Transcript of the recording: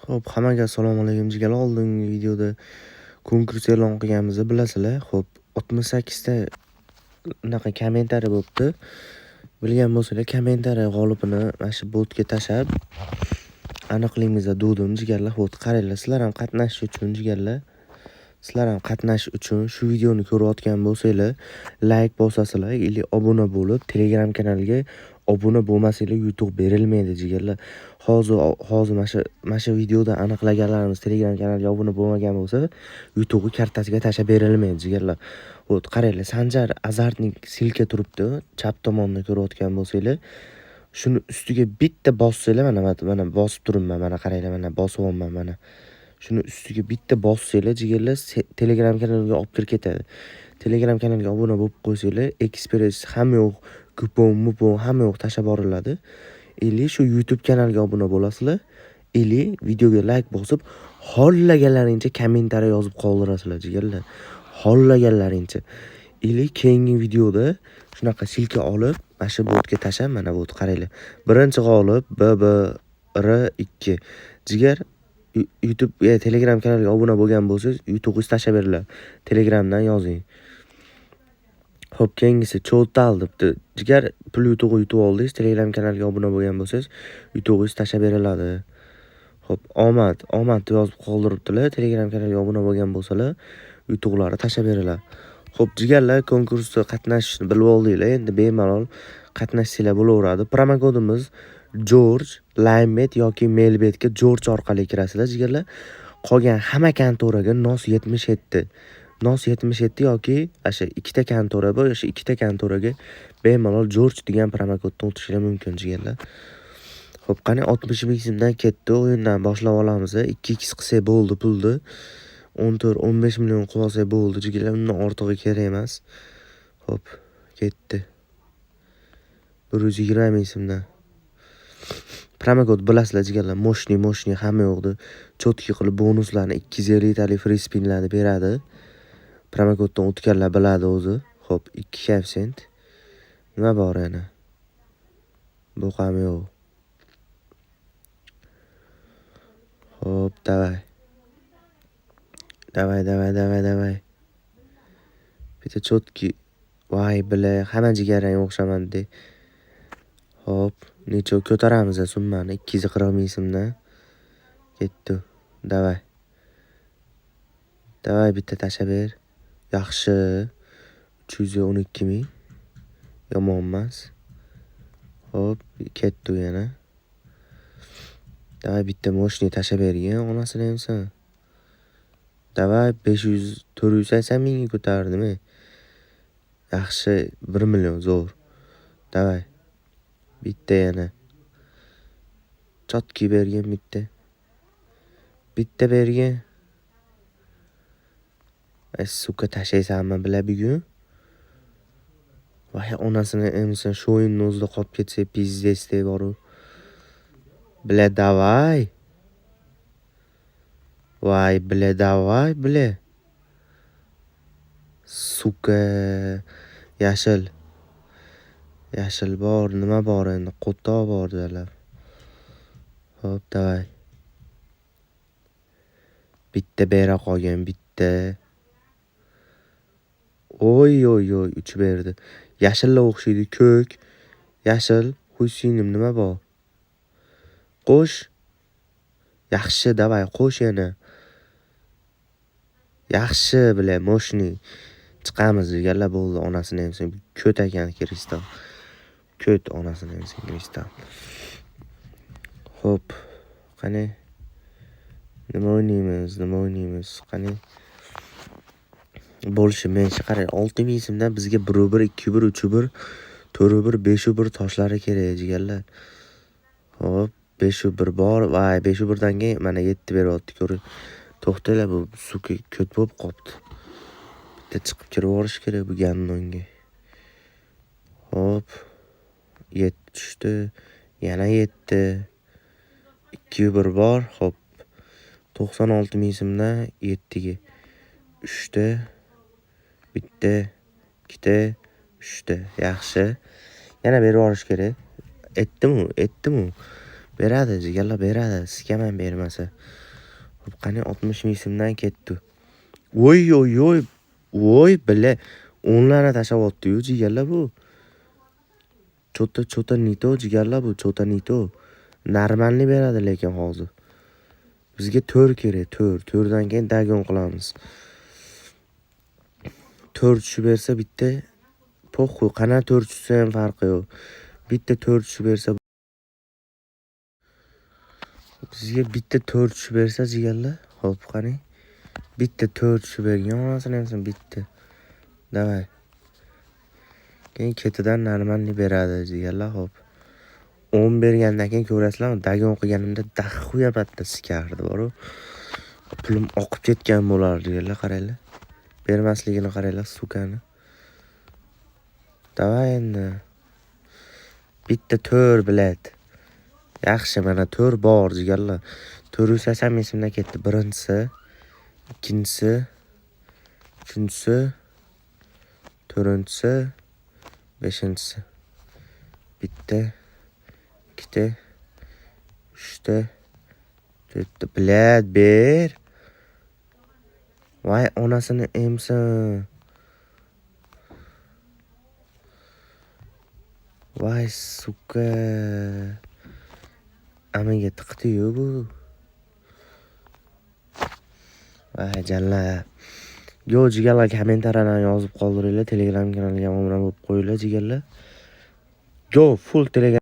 Xo'p, hammaga assalomu alaykum jigarlar. Oldingi videoda konkurs e'lon qilganimizni bilasizlar. Xo'p, 68 ta unaqa kommentariy bo'pti. Bilgan bo'lsanglar, kommentariy g'olibini mana shu botga tashab aniqligingizda do'dim jigarlar. Xo'p, qaranglar, sizlar ham qatnashish uchun jigarlar. Sizlar ham qatnashish uchun shu videoni ko'rayotgan bo'lsanglar, like bosasizlar, ili obuna bo'lib, Telegram kanaliga obuna bo'lmasanglar YouTube berilmaydi jigarlar. Hozir mana shu videoda aniqlaganlarimiz Telegram kanaliga obuna bo'lmagan bo'lsa, YouTube kartasiga tashab berilmaydi jigarlar. Xo'p, qaranglar, Sanjar Azartning silka turibdi, chap tomonda ko'rayotgan bo'lsanglar, shuni ustiga bitta bossanglar, mana bosib turibman, mana qaranglar, mana bosyapman, mana. Shuni ustiga bitta bossanglar jigarlar, Telegram kanaliga olib kirib ketadi. Telegram kanaliga obuna bo'lib qo'ysanglar, Express hamma yo'q, kupon hamma yo'q tashab boriladi. Ili shu YouTube kanaliga obuna bo'lasizlar, ili videoga like bosib, xohlaganlaringcha kommentariy yozib qoldirasizlar jigarlar. Xohlaganlaringcha. Ili keyingi videoda shunaqa silka olib, mana shu botga tashab, mana bot qaranglar. Birinchi g'olib BBR2 jigar. YouTube Telegram kanaliga obuna bo'lgan bo'lsangiz, YouTube'ga tashab beriladi. Telegramdan yozing. Xo'p, keyingisi Cho'tal debdi. Jigar pul yutib oldingiz, Telegram kanaliga obuna bo'lgan bo'lsangiz, YouTube'ga tashab beriladi. Xo'p, omad yozib qoldiribdilar. Telegram kanaliga obuna bo'lgan bo'lsalar, YouTube'lari tashab beriladi. Xo'p, jigarlar, konkursda qatnashishni bilib oldinglar. Endi bemalol qatnashsanglar bo'laveradi. Promokodimiz George Limet yoki Melbetga George orqali kirasizlar jigarlar. Qolgan hamma kontoraga NOS 77 yoki o'sha ikkita kontora bor, o'sha ikkita kontoraga bemalol George degan promokoddan o'tishlar mumkin jigarlar. Xo'p, qani 60 ming so'mdan ketdi, o'yindan boshlab olamiz. 2x qilsak bo'ldi pulni. 14-15 million qilsak bo'ldi jigarlar, undan ortig'i kerak emas. Xo'p, ketdi. 120 ming so'mdan. Promokod bilasizlar jigarlar, moshni hamma yo'qdi. Chotki qilib bonuslarni 250 talik free spinlarni beradi. Promokoddan o'tganlar biladi o'zi. Xo'p, 2 koeffitsient. Nima bor yana? Bu ham yo'q. Xo'p, davay. Bitta chotki. Voy, bila, hamma jigarang o'xshamadi. Xo'p, necha ko'taramiz summani? 240 ming so'mdan. Ketdi. Davay bitta tashab ber. Yaxshi. 312 ming. Yomon emas. Xo'p, ketdi yana. Davay bitta moshni tashab bergan, onasini hamsan. Davay 480 mingga ko'tardim. Yaxshi, 1 million zo'r. Davay. Bitta yana. Chotki bergan bitta. Bitta bergan. Suka tashlaysanmi bila bugun? Voy, onasini emsan shu o'yinni o'zida qolib ketsa pizdesdek boru. Bila davay. Voy, bila davay, bila. Suka. Yashil bor, nima bor endi? Qo'to bor dedilar. Xo'p, davay. Bitta bera qolgan, bitta. Oy, 3 berdi. Yashillar o'xshaydi, ko'k. Yashil, qo'ysinglim nima bor? Qo'sh. Yaxshi, davay, qo'sh yana. Yaxshi, bila, moshni. Chiqamiz deganlar bo'ldi, onasini hamsan. Ko't ekan kristal. Ko't onasini hamsan kristal. Xo'p, qani? Nima o'ynaymiz? Qani? Bo'lishi, men qarang, 6 ming so'mdan bizga 1-1, 2-1, 3-1, 4-1, 5-1 toshlari kerak jigarlar. Xo'p, 5-1 bor. Voy, 5-1dan keyin mana 7 beryapti, ko'ring. To'xtanglar, bu suka ko't bo'lib qopti. Bitta chiqib kirib olish kerak bu gannonga. Xo'p, 7 tushdi. Yana 7. 2-1 bor. Xo'p. 96 ming so'mdan 7 ga. 3 ta. Bitta, 2 ta, 3 ta. Yaxshi. Yana berib olish kerak. Etdimi? Beradi jigarlar, beradi. Sizga ham bermasa. Xo'p, qani 60 ming so'mdan ketdi. Voy, bile 10 larni tashlayapti-yu jigarlar bu. Chota nito jigarlar bu, chota nito. Normalni beradi lekin hozir. Bizga 4 kerak, 4. 4dan keyin dagon qilamiz. 4 tushib bersa bitta po'xu, qana 4 tushsa ham farqi yo'q. Bitta 4 tushib bersa, bizga bitta 4 tushib bersa jigarlar. Xo'p, qani. Bitta 4 tushib bergan onasini ham bitta. Davay. Keyin ketidan normalni beradi jigarlar, xo'p. 10 bergandan keyin ko'rasizlarmi, dagon qilganimda daxuya bitta sikardi boru. Pulim oqib ketgan bo'lardi jigarlar, qaranglar. Bermasligini qaranglar, sukani. Davay endi. Bitta 4 bilet. Yaxshi, mana 4 bor jigarlar. 480 ming so'mdan ketdi. Birinchisi, ikkinchisi, uchinchisi, to'rtinchisi, beshinchisi. Bitta, ikkita, uchta, to'rtta. Bilet ber. Voy, onasini emsin. Voy, suka. Amiga tiqdi-yu bu. Voy, jalla. Yo jigarlar, kommentariyalarni yozib qoldiringlar. Telegram kanaliga obuna bo'lib qo'yinglar jigarlar. Yo, full Telegram